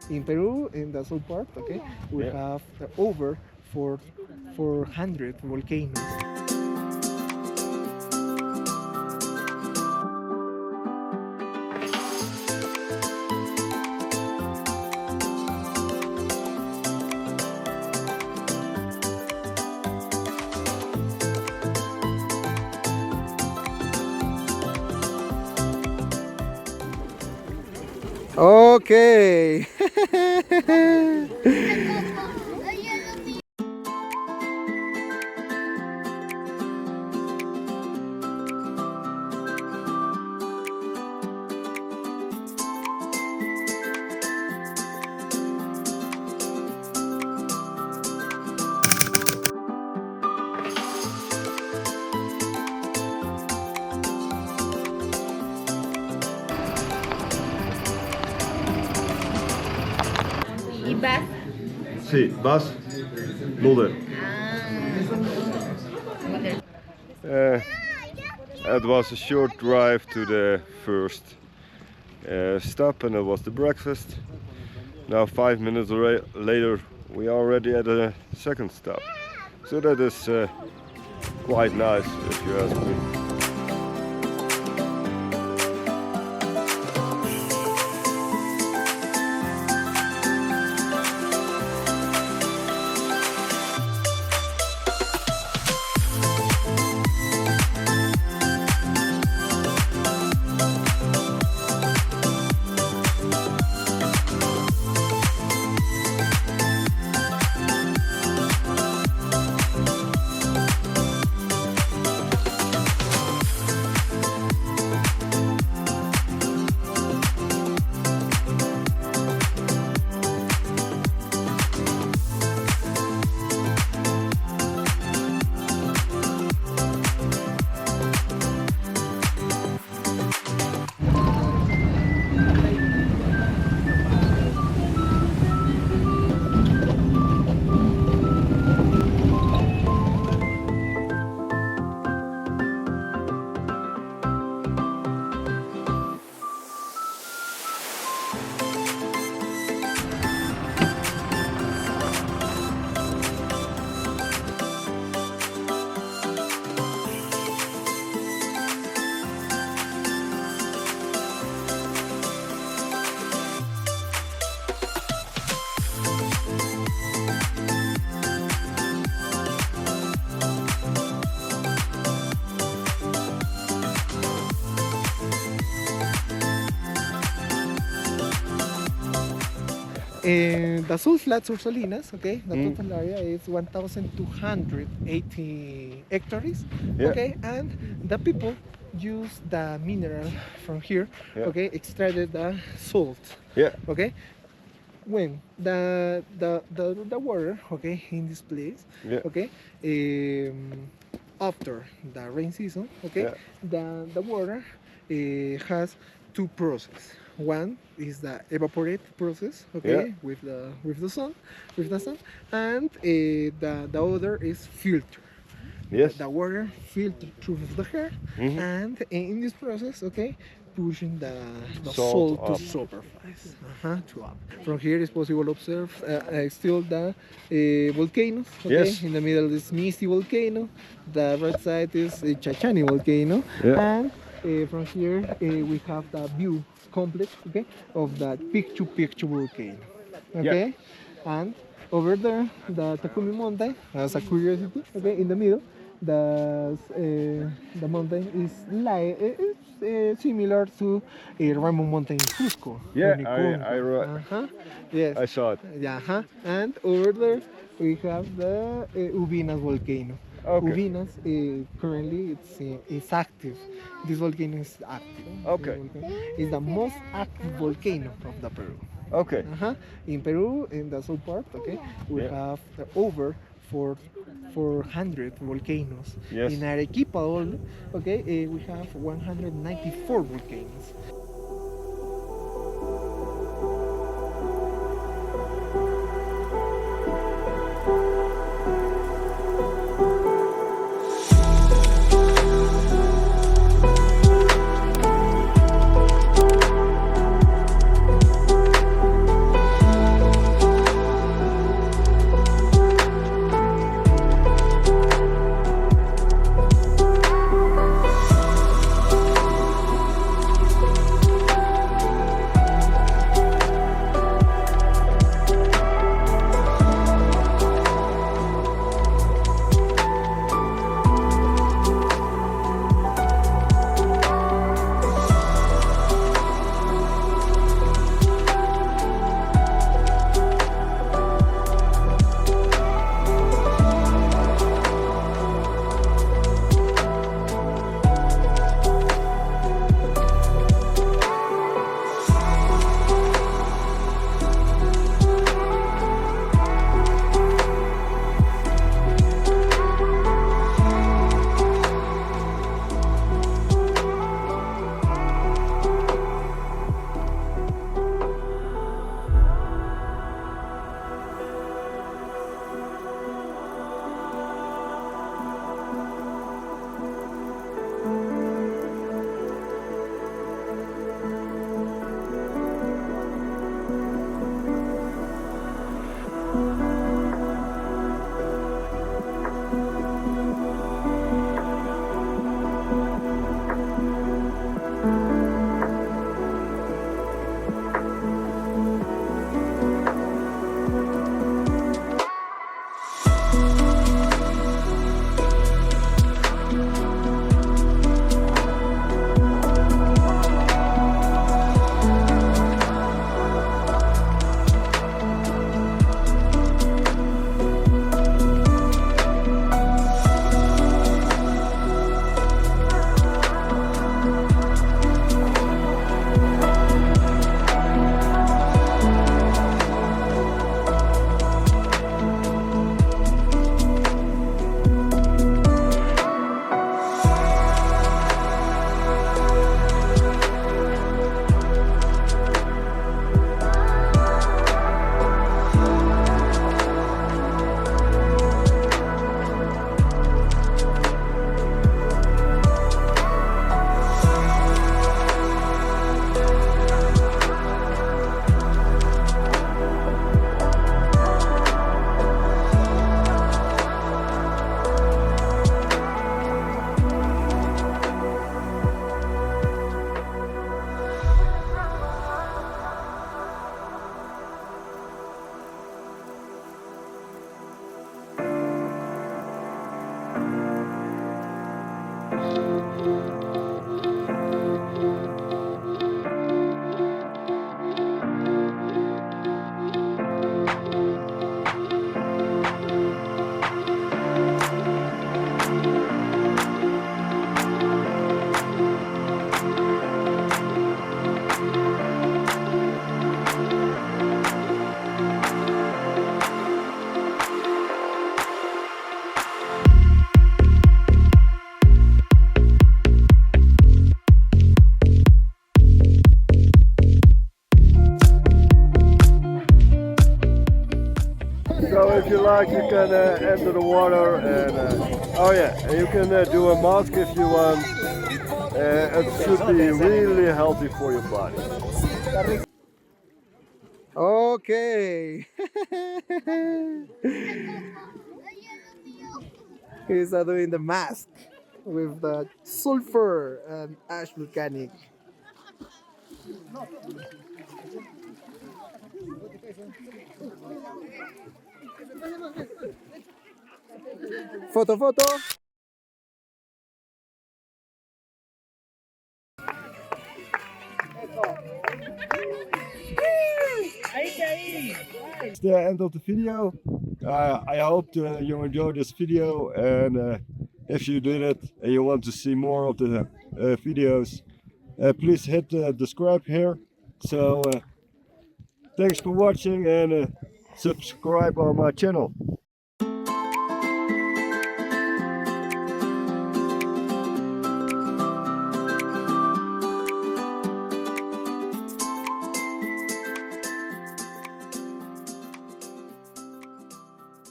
in Peru, in the south part, okay, we have over 400 volcanoes. Okay. ¿Y vas? Sí, vas, Mulder. It was a short drive to the first stop, and it was the breakfast. Now 5 minutes later we are already at a second stop, so that is quite nice if you ask me. The Sul Flats or Salinas, okay, the total area is 1,280 hectares, okay, and the people use the mineral from here, okay, extracted the salt, okay. When the water, okay, in this place, okay, after the rain season, okay, the water has two processes. One is the evaporate process, okay, with the sun, and the other is filter. Yes. The water filtered through the hair, and in this process, okay, pushing the salt to superfice, to up. From here is possible to observe still the volcanoes, okay. In the middle is Misty volcano, the right side is Chachani volcano, and from here we have the view complex, okay, of the picture volcano, okay, and over there the Takumi mountain, as a curiosity, okay, in the middle, the mountain is like similar to Rainbow Mountain in Cusco. Yes, I saw it. And over there we have the Ubinas volcano. Ubinas currently it's active. This volcano is active. Okay. It's the most active volcano of the Peru. Okay. In Peru, in the south part, okay, we have over 400 volcanoes. In Arequipa only, okay, we have 194 volcanoes. can enter the water, and oh yeah, and you can do a mask if you want. It should be really healthy for your body. Okay. He's doing the mask with the sulfur and ash volcanic. Foto, foto. It's the end of the video. I hope you enjoyed this video, and if you did it and you want to see more of the videos, please hit the subscribe here. So thanks for watching, and subscribe on my channel.